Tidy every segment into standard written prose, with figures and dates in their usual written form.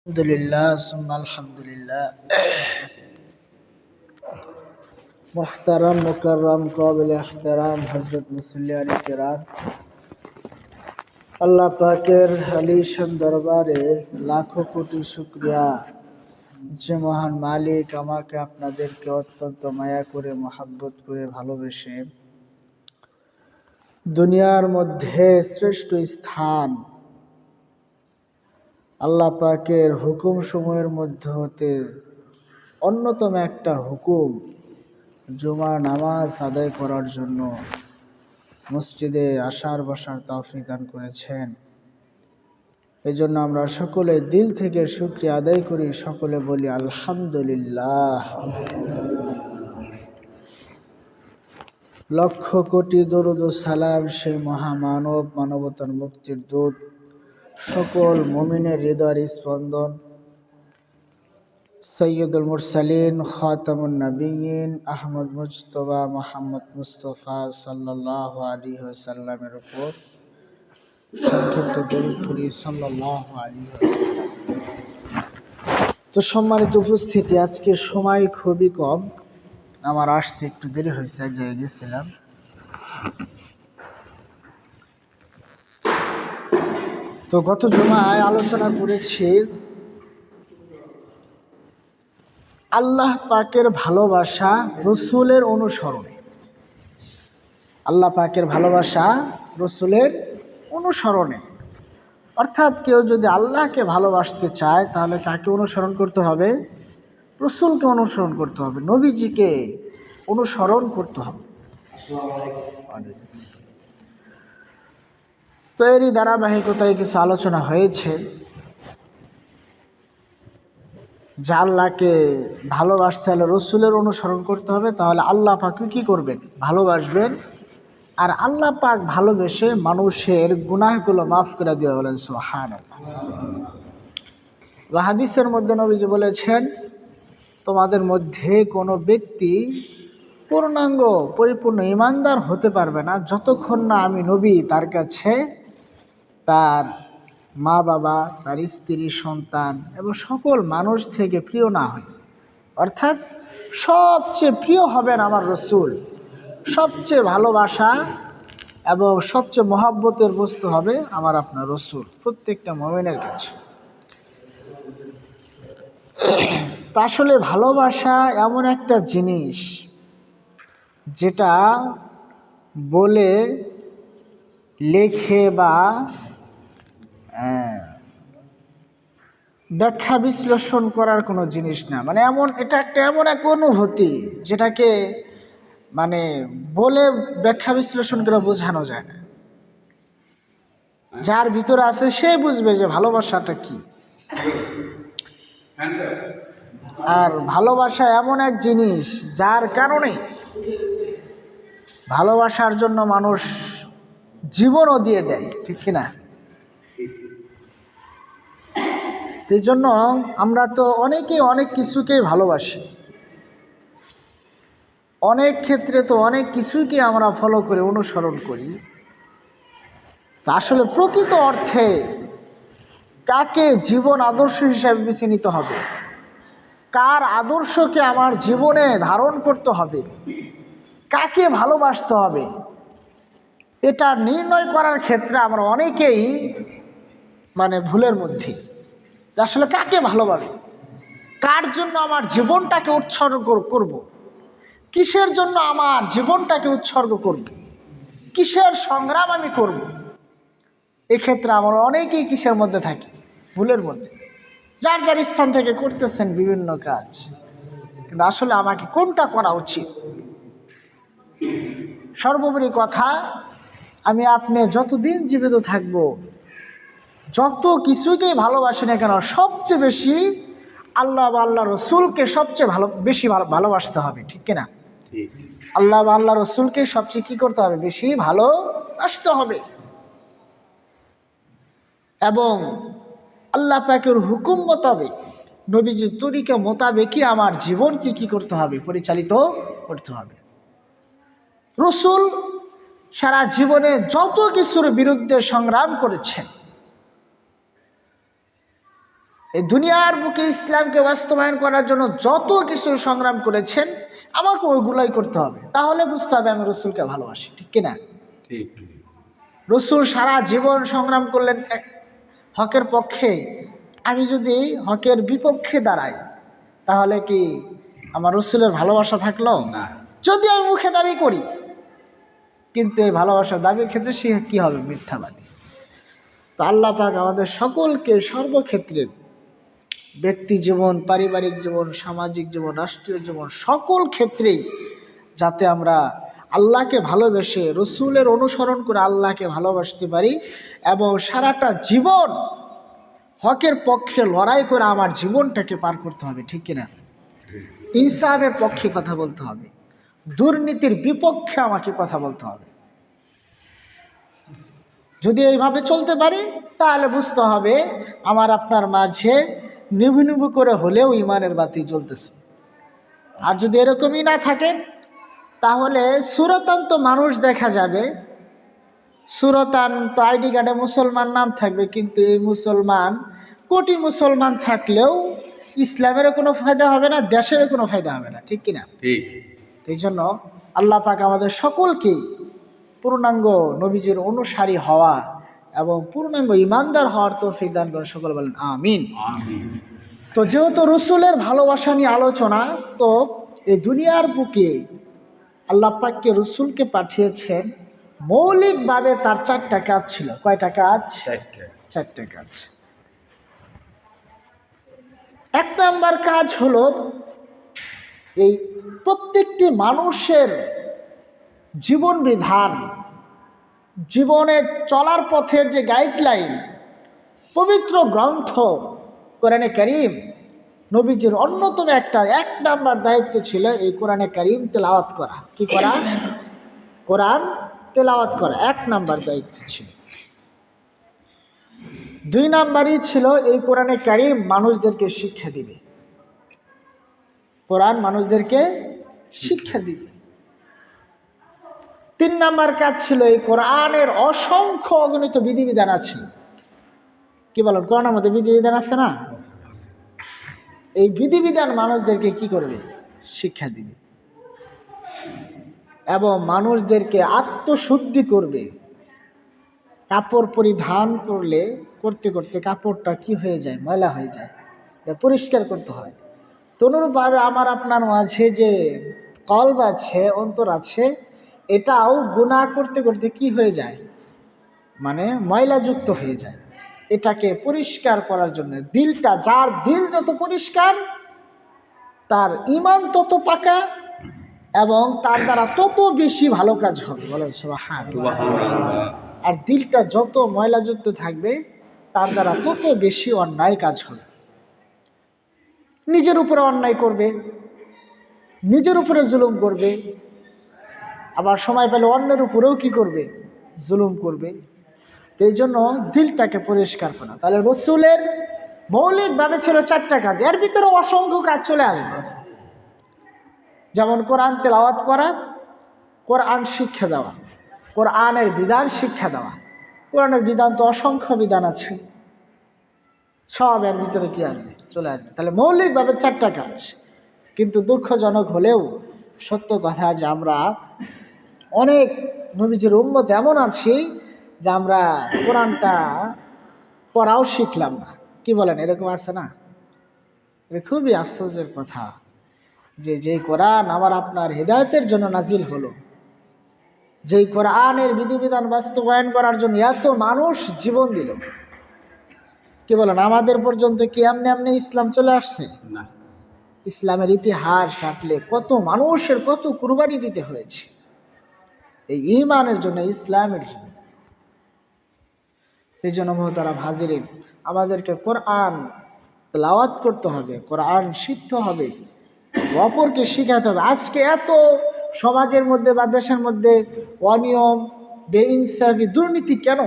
अल्हम्दुलिल्लाह सुम्मा अल्हम्दुलिल्लाह। मुहतरम मुकर्रम काबिल एहतराम हज़रत मुसल्लियान किराम, अल्लाह पाकेर आलीशान दरबारे लाखों कोटी शुक्रिया যে মহান মালিক আমাকে আপনাদেরকে অত্যন্ত মায়া করে মহব্বত করে ভালোবেসে দুনিয়ার মধ্যে শ্রেষ্ঠ স্থান আল্লাহ পাকের হুকুম সমূহের মধ্যে হতে অন্যতম একটা হুকুম জুমার নামাজ আদায় করার জন্য মসজিদে আসার বসার তৌফিক দান করেছেন। এই জন্য আমরা সকলে দিল থেকে শুকরিয়া আদায় করি, সকলে বলি আলহামদুলিল্লাহ। লক্ষ কোটি দরুদ ও সালাম সেই মহামানব, মানবতার মুক্তির দূত, সকল মুমিনের হৃদয়ের স্পন্দন, সৈয়দুল মুরসালিন খাতামুন নবিয়্যিন আহমদ মুজতবা মুহাম্মদ মুস্তাফা সাল্লাল্লাহু আলাইহি ওয়াসাল্লামের উপর সংক্ষিপ্ত দরুদ পড়ি সাল্লাল্লাহু আলাইহি ওয়াসাল্লাম। তো সম্মানিত উপস্থিতি, আজকে সময় খুবই কম, আমার আসতে একটু দেরি হয়েছে, এক জায়গায় গেছিলাম। তো গত জুমায় আলোচনা করেছি আল্লাহ পাকের ভালোবাসা রসুলের অনুসরণে। আল্লাহ পাকের ভালোবাসা রসুলের অনুসরণে, অর্থাৎ কেউ যদি আল্লাহকে ভালোবাসতে চায় তাহলে কাকে অনুসরণ করতে হবে? রসুলকে অনুসরণ করতে হবে, নবীজিকে অনুসরণ করতে হবে। তো এরই ধারাবাহিকতায় কিছু আলোচনা হয়েছে যে আল্লাহকে ভালোবাসতে হলে রসুলের অনুসরণ করতে হবে, তাহলে আল্লাহ পাকও কি করবেন? ভালোবাসবেন। আর আল্লাহ পাক ভালোবেসে মানুষের গুনাহগুলো মাফ করে দিয়ে বলেন সুবহানাল্লাহ। হাদিসের মধ্যে নবীজি বলেছেন, তোমাদের মধ্যে কোনো ব্যক্তি পূর্ণাঙ্গ পরিপূর্ণ ঈমানদার হতে পারবে না যতক্ষণ না আমি নবী তার কাছে তার মা বাবা, তার স্ত্রী, সন্তান এবং সকল মানুষ থেকে প্রিয় না হয়। অর্থাৎ সবচেয়ে প্রিয় হবেন আমার রসুল, সবচেয়ে ভালোবাসা এবং সবচেয়ে মহব্বতের বস্তু হবে আমার আপনার রসুল প্রত্যেকটা মুমিনের কাছে। তা আসলে ভালোবাসা এমন একটা জিনিস যেটা বলে লেখে বা ব্যাখ্যা বিশ্লেষণ করার কোনো জিনিস না। মানে এটা একটা এমন এক অনুভূতি যেটাকে মানে বলে ব্যাখ্যা বিশ্লেষণ করে বোঝানো যায় না। যার ভিতরে আছে সে বুঝবে যে ভালোবাসাটা কি। আর ভালোবাসা এমন এক জিনিস যার কারণে ভালোবাসার জন্য মানুষ জীবনও দিয়ে দেয়, ঠিক কিনা? এই জন্য আমরা তো অনেকেই অনেক কিছুকেই ভালোবাসি, অনেক ক্ষেত্রে তো অনেক কিছুকে আমরা ফলো করে অনুসরণ করি। তা আসলে প্রকৃত অর্থে কাকে জীবন আদর্শ হিসাবে বেছে নিতে হবে, কার আদর্শকে আমার জীবনে ধারণ করতে হবে, কাকে ভালোবাসতে হবে, এটা নির্ণয় করার ক্ষেত্রে আমরা অনেকেই ভুলের মধ্যে। আসলে কাকে ভালোবাসবো, কার জন্য আমার জীবনটাকে উৎসর্গ করব, কিসের জন্য আমার জীবনটাকে উৎসর্গ করব, কিসের সংগ্রাম আমি করব, এক্ষেত্রে আমরা অনেকেই কিসের মধ্যে থাকি? ভুলের মধ্যে। যার যার স্থান থেকে করতেছেন বিভিন্ন কাজ, কিন্তু আসলে আমাকে কোনটা করা উচিত? সর্বোপরি কথা, আমি আপনি যতদিন জীবিত থাকব, যত কিছুকেই ভালোবাসি না কেন, সবচেয়ে বেশি আল্লাহ বা আল্লাহ রসুলকে সবচেয়ে বেশি ভালোবাসতে হবে, ঠিক কিনা? আল্লাহ বা আল্লাহ রসুলকে সবচেয়ে কি করতে হবে? বেশি ভালোবাসতে হবে। এবং আল্লাহ পাকের হুকুম মোতাবেক, নবীজির তরিকা মোতাবেকই আমার জীবনকে কি করতে হবে? পরিচালিত করতে হবে। রসুল সারা জীবনে যত কিছুর বিরুদ্ধে সংগ্রাম করেছেন, এই দুনিয়ার বুকে ইসলামকে বাস্তবায়ন করার জন্য যত কিছু সংগ্রাম করেছেন, আমাকে ওইগুলাই করতে হবে। তাহলে বুঝতে হবে আমি রসুলকে ভালোবাসি, ঠিক কিনা? ঠিক। রসুল সারা জীবন সংগ্রাম করলেন হকের পক্ষে। আমি যদি হকের বিপক্ষে দাঁড়াই, তাহলে কি আমার রসুলের ভালোবাসা থাকলো? না। যদি আমি মুখে দাবি করি, কিন্তু এই ভালোবাসার দাবির ক্ষেত্রে সে কি হবে? মিথ্যাবাদী। তো আল্লাহ পাক আমাদের সকলকে সর্বক্ষেত্রে, ব্যক্তি জীবন, পারিবারিক জীবন, সামাজিক জীবন, রাষ্ট্রীয় জীবন, সকল ক্ষেত্রেই যাতে আমরা আল্লাহকে ভালোবেসে রসুলের অনুসরণ করে আল্লাহকে ভালোবাসতে পারি এবং সারাটা জীবন হকের পক্ষে লড়াই করে আমার জীবনটাকে পার করতে হবে, ঠিক কিনা? ইনসাফের পক্ষে কথা বলতে হবে, দুর্নীতির বিপক্ষে আমাকে কথা বলতে হবে। যদি এইভাবে চলতে পারি, তাহলে বুঝতে হবে আমার আপনার মাঝে নিভু নিভু করে হলেও ইমানের বাতি জ্বলতেছে। আর যদি এরকমই না থাকে, তাহলে সুরতান তো মানুষ দেখা যাবে, সুরতান তো আইডি কার্ডে মুসলমান নাম থাকবে, কিন্তু এই মুসলমান, কোটি মুসলমান থাকলেও ইসলামেরও কোনো ফায়দা হবে না, দেশেরও কোনো ফায়দা হবে না, ঠিক কিনা? ঠিক। এই জন্য আল্লাহ পাক আমাদের সকলকেই পূর্ণাঙ্গ নবীজির অনুসারী হওয়া এবং পূর্ণাঙ্গ ইমানদার হওয়ার তৌফিক দান করেন, সকল বলেন আমিন। আমিন। তো যেহেতু রসুলের ভালোবাসা নিয়ে আলোচনা, তো এই দুনিয়ার বুকে আল্লাহ পাককে রসুলকে পাঠিয়েছেন, মৌলিকভাবে তার 4টা কাজ ছিল। কয়টা কাজ? 4টা কাজ। 1 নাম্বার কাজ হলো এই প্রত্যেকটি মানুষের জীবন বিধান, জীবনে চলার পথের যে গাইডলাইন, পবিত্র গ্রন্থ কোরআনে কারীম, নবীজির অন্যতম একটা 1 নাম্বার দায়িত্ব ছিল এই কোরআনে কারীম তেলাওয়াত করা। কি করা? কোরআন তেলাওয়াত করা 1 নাম্বার দায়িত্ব ছিল। 2 নাম্বারই ছিল এই কোরআনে কারীম মানুষদেরকে শিক্ষা দিবে। কোরআন মানুষদেরকে শিক্ষা দিবে। 3 নাম্বার কাজ ছিল এই কোরআনের অসংখ্য অগণিত বিধিবিধান আছে। কি বলেন? কোরআনের মধ্যে বিধিবিধান আছে না? এই বিধিবিধান মানুষদেরকে কি করবে? শিক্ষা দিবে এবং মানুষদেরকে আত্মশুদ্ধি করবে। কাপড় পরিধান করতে করতে কাপড়টা কি হয়ে যায়? ময়লা হয়ে যায়, এটা পরিষ্কার করতে হয়। তনুরূপভাবে আমার আপনার মাঝে যে কলব আছে, অন্তর আছে, এটাও গুনাহ করতে করতে কি হয়ে যায়? মানে ময়লাযুক্ত হয়ে যায়। এটাকে পরিষ্কার করার জন্য দিলটা, যার দিল যত পরিষ্কার তার ঈমান তত পাকা এবং তার দ্বারা তত বেশি ভালো কাজ হবে। বলেন সুবহানাল্লাহ। আর দিলটা যত ময়লাযুক্ত থাকবে তার দ্বারা তত বেশি অন্যায় কাজ হবে। নিজের উপরে অন্যায় করবে, নিজের উপরে জুলুম করবে, আবার সময় পেলে অন্যের উপরেও কি করবে? জুলুম করবে। এই জন্য দিলটাকে পরিষ্কার করা। তাহলে রসুলের মৌলিকভাবে ছিল 4টা কাজ, এর ভিতরে অসংখ্য কাজ চলে আসবে। যেমন কোরআন তেলাওয়াত করা, কোরআন শিক্ষা দেওয়া, কোরআনের বিধান শিক্ষা দেওয়া। কোরআনের বিধান তো অসংখ্য বিধান আছে, সব এর ভিতরে কি আসবে? চলে আসবে। তাহলে মৌলিকভাবে 4টা কাজ। কিন্তু দুঃখজনক হলেও সত্য কথা যে আমরা অনেক নবীজির উম্মত এমন আছি যে আমরা কোরআনটা পড়াও শিখলাম না। কি বলেন? এরকম আছে না? এটা খুবই আশ্চর্যের কথা যে যেই কোরআন আমার আপনার হেদায়েতের জন্য নাজিল হলো, যেই কোরআনের বিধিবিধান বাস্তবায়ন করার জন্য এত মানুষ জীবন দিল, কি বলেন আমাদের পর্যন্ত কি এমনি এমনি ইসলাম চলে আসছে? না। ইসলামের ইতিহাস ঘাটলে কত মানুষের কত কুরবানি দিতে হয়েছে এই ঈমানের জন্য, ইসলামের জন্য। এই জন্য মহতারাম হাজিরিন, আমাদেরকে কোরআন তেলাওয়াত করতে হবে, কোরআন শিখতে হবে, অপরকে শিখাতে হবে। আজকে এত সমাজের মধ্যে বা দেশের মধ্যে অনিয়ম, বেইনসাফি, দুর্নীতি কেন?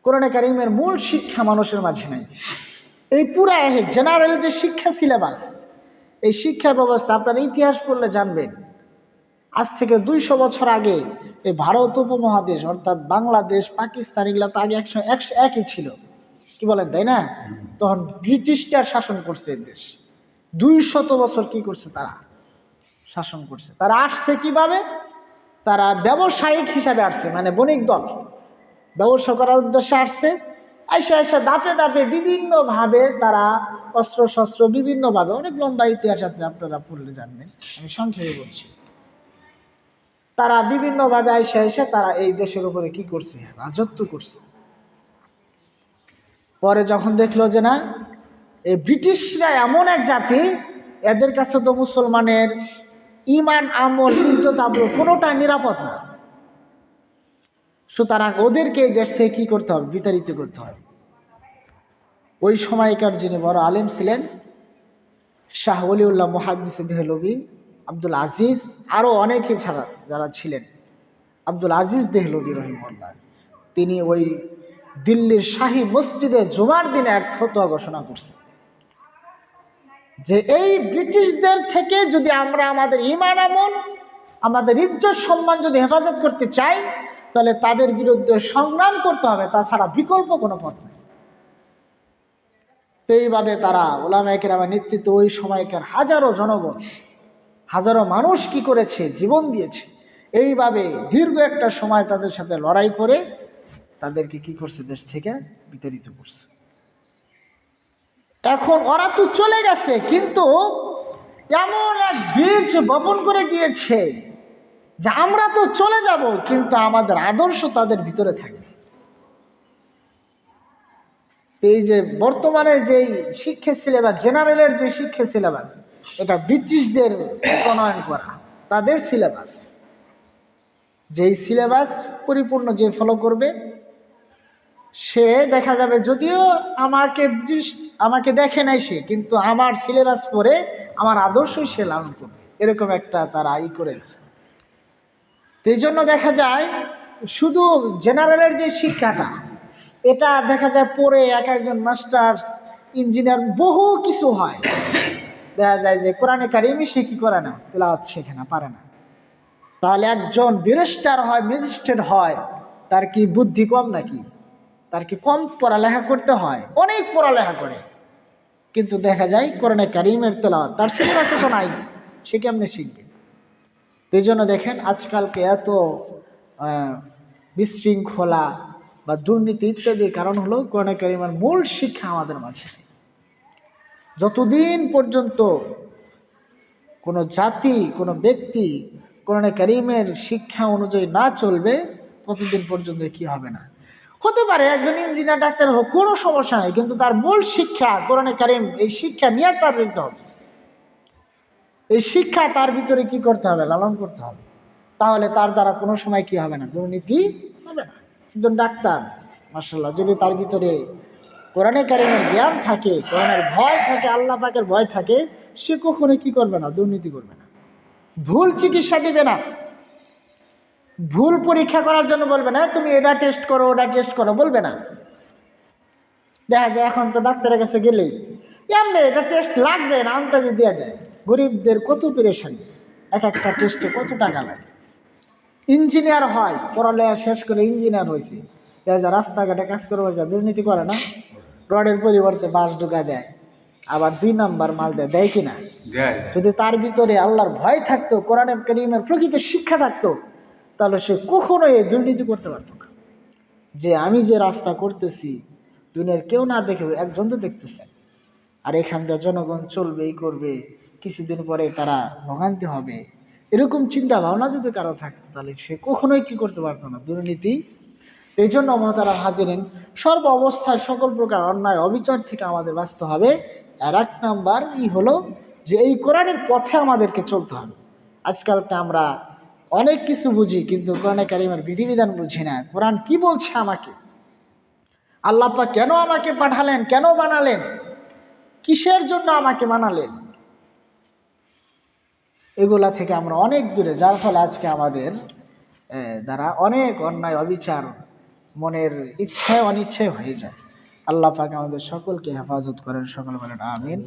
কোরআনে কারিমের মূল শিক্ষা মানুষের মাঝে নাই। এই পুরা জেনারেল যে শিক্ষা সিলেবাস, এই শিক্ষা ব্যবস্থা আপনার ইতিহাস পড়লে জানবেন, আজ থেকে 200 বছর আগে এই ভারত উপমহাদেশ অর্থাৎ বাংলাদেশ, পাকিস্তান, এগুলো তো আগে একই ছিল। কি বলেন, তাই না? তখন ব্রিটিশরা শাসন করছে দেশ, 200 বছর কি করছে তারা শাসন করছে। তারা আসছে কিভাবে? তারা ব্যবসায়িক হিসাবে আসছে, মানে বণিক দল, ব্যবসা করার উদ্দেশ্যে আসছে। আইসা দাপে দাপে বিভিন্নভাবে তারা অস্ত্র শস্ত্র বিভিন্নভাবে, অনেক লম্বা ইতিহাস আছে, আপনারা পড়লে জানবেন, আমি সংক্ষেপে বলছি। তারা বিভিন্নভাবে আইসা তারা এই দেশের উপরে কি করছে, রাজত্ব করছে। পরে যখন দেখলো যে না, এই ব্রিটিশরা এমন এক জাতি, এদের কাছে তো মুসলমানের ইমান আমল ইজ্জত আবরু কোনোটাই নিরাপদ না, সুতরাং ওদেরকে এই দেশ থেকে কি করতে হবে, বিতাড়িত করতে হবে। ওই সময়কার যিনি বড় আলেম ছিলেন শাহ ওলিউল্লাহ মুহাদ্দিস দেহলভী, আব্দুল আজিজ, আরও অনেকে ছাড়া যারা ছিলেন, আব্দুল আজিজ দেহলভী রহিমাহুল্লাহ, তিনি ওই দিল্লির শাহী মসজিদে জুমার দিনে এক ফতোয়া ঘোষণা করছেন যে এই ব্রিটিশদের থেকে যদি আমরা আমাদের ঈমান আমল, আমাদের ইজ্জত সম্মান যদি হেফাজত করতে চাই, তাহলে তাদের বিরুদ্ধে সংগ্রাম করতে হবে, তাছাড়া বিকল্প কোনো পথ নেই। এইভাবে তারা উলামায়ে কেরামের নেতৃত্বে ওই সময়কার হাজারো জনগণ, হাজারো মানুষ কি করেছে, জীবন দিয়েছে। এইভাবে দীর্ঘ একটা সময় তাদের সাথে লড়াই করে তাদেরকে কি করছে, দেশ থেকে বিতাড়িত করছে। এখন ওরা তো চলে গেছে, কিন্তু এমন এক বীজ বপন করে গিয়েছে যে আমরা তো চলে যাব, কিন্তু আমাদের আদর্শ তাদের ভিতরে থাকবে। এই যে বর্তমানের যেই শিক্ষা সিলেবাস, জেনারেলের যে শিক্ষা সিলেবাস, এটা ব্রিটিশদের প্রণয়ন করা, তাদের সিলেবাস। যেই সিলেবাস পরিপূর্ণ যে ফলো করবে, সে দেখা যাবে যদিও আমাকে দেখে নাই সে, কিন্তু আমার সিলেবাস পড়ে আমার আদর্শই সে লালন করবে, এরকম একটা তারা করেছে। এই জন্য দেখা যায় শুধু জেনারেলের যে শিক্ষাটা, এটা দেখা যায় পড়ে এক একজন মাস্টার্স, ইঞ্জিনিয়ার, বহু কিছু হয়। দেখা যায় যে কোরআনে কারিমই সে কি করে না, তেলাওয়াত শেখে না, পারে না। তাহলে একজন ব্যারিস্টার হয়, ম্যাজিস্ট্রেট হয়, তার কি বুদ্ধি কম নাকি? তার কি কম পড়ালেখা করতে হয়? অনেক পড়ালেখা করে, কিন্তু দেখা যায় কোরআনে কারিমের তেলাওয়াত তার সিলেবাসে তো নাই, সে কেমনে শিখবে? এই জন্য দেখেন আজকালকে এত বিশৃঙ্খলা বা দুর্নীতি ইত্যাদির কারণ হলো কোরআনে কারিমের মূল শিক্ষা আমাদের মাঝে। যতদিন পর্যন্ত কোনো জাতি, কোনো ব্যক্তি কোরআনে কারিমের শিক্ষা অনুযায়ী না চলবে, ততদিন পর্যন্ত কি হবে না। হতে পারে একজন ইঞ্জিনিয়ার, ডাক্তার হোক, কোনো সমস্যা নেই, কিন্তু তার মূল শিক্ষা কোরআনে কারিম, এই শিক্ষা নিয়ে তার যেতে হবে। এই শিক্ষা তার ভিতরে কি করতে হবে, লালন করতে হবে। তাহলে তার দ্বারা কোনো সময় কি হবে না, দুর্নীতি হবে না। একজন ডাক্তার মাশাআল্লাহ যদি তার ভিতরে কোরআনে কারিমের জ্ঞান থাকে, কোরআনের ভয় থাকে, আল্লাহ পাকের ভয় থাকে, সে কখনো কি করবে না, দুর্নীতি করবে না, ভুল চিকিৎসা দিবে না, ভুল পরীক্ষা করার জন্য বলবে না তুমি এটা টেস্ট করো, ওটা টেস্ট করো, বলবে না। দেখা যায় এখন তো ডাক্তারের কাছে গেলেই এমনি এটা টেস্ট লাগবে না, আন্দাজে দিয়ে দেয়। গরিবদের কত পেরেশানি, এক একটা টেস্টে কত টাকা লাগে। ইঞ্জিনিয়ার হয়, পড়ালেখা শেষ করে ইঞ্জিনিয়ার হয়েছে, দেখা যায় রাস্তাঘাটে কাজ করে দুর্নীতি করে না? রডের পরিবর্তে বাঁশ ঢুকা দেয়, আবার 2 নাম্বার মাল দেয়, দেয় কিনা? যদি তার ভিতরে আল্লাহর ভয় থাকতো, কোরআনে কারীমের প্রকৃত শিক্ষা থাকতো, তাহলে সে কখনোই এই দুর্নীতি করতে পারতো না। যে আমি যে রাস্তা করতেছি, দুনিয়ার কেউ না দেখে একজন তো দেখতেছে, আর এখান দিয়ে জনগণ চলবে, এই করবে, কিছুদিন পরে তারা ভোগান্তি হবে, এরকম চিন্তা ভাবনা যদি কারো থাকতো, তাহলে সে কখনোই কি করতে পারতো না, দুর্নীতি। এই জন্য মহতারা হাজিরিন, সর্ব অবস্থায় সকল প্রকার অন্যায় অবিচার থেকে আমাদের বাঁচতে হবে। আর 1 নাম্বার হলো যে এই কোরআনের পথে আমাদেরকে চলতে হবে। আজকালকে আমরা অনেক কিছু বুঝি, কিন্তু কোরআনে কারিমের বিধিবিধান বুঝি না। কোরআন কি বলছে আমাকে, আল্লাহ পাক কেন আমাকে পাঠালেন, কেন বানালেন, কিসের জন্য আমাকে বানালেন, এগুলা থেকে আমরা অনেক দূরে, যার ফলে আজকে আমাদের দ্বারা অনেক অন্যায় অবিচার মনের ইচ্ছায় অনিচ্ছায় হয়ে যায়। আল্লাহ পাক আমাদের সকলকে হেফাজত করেন, সকল বলেন আমিন।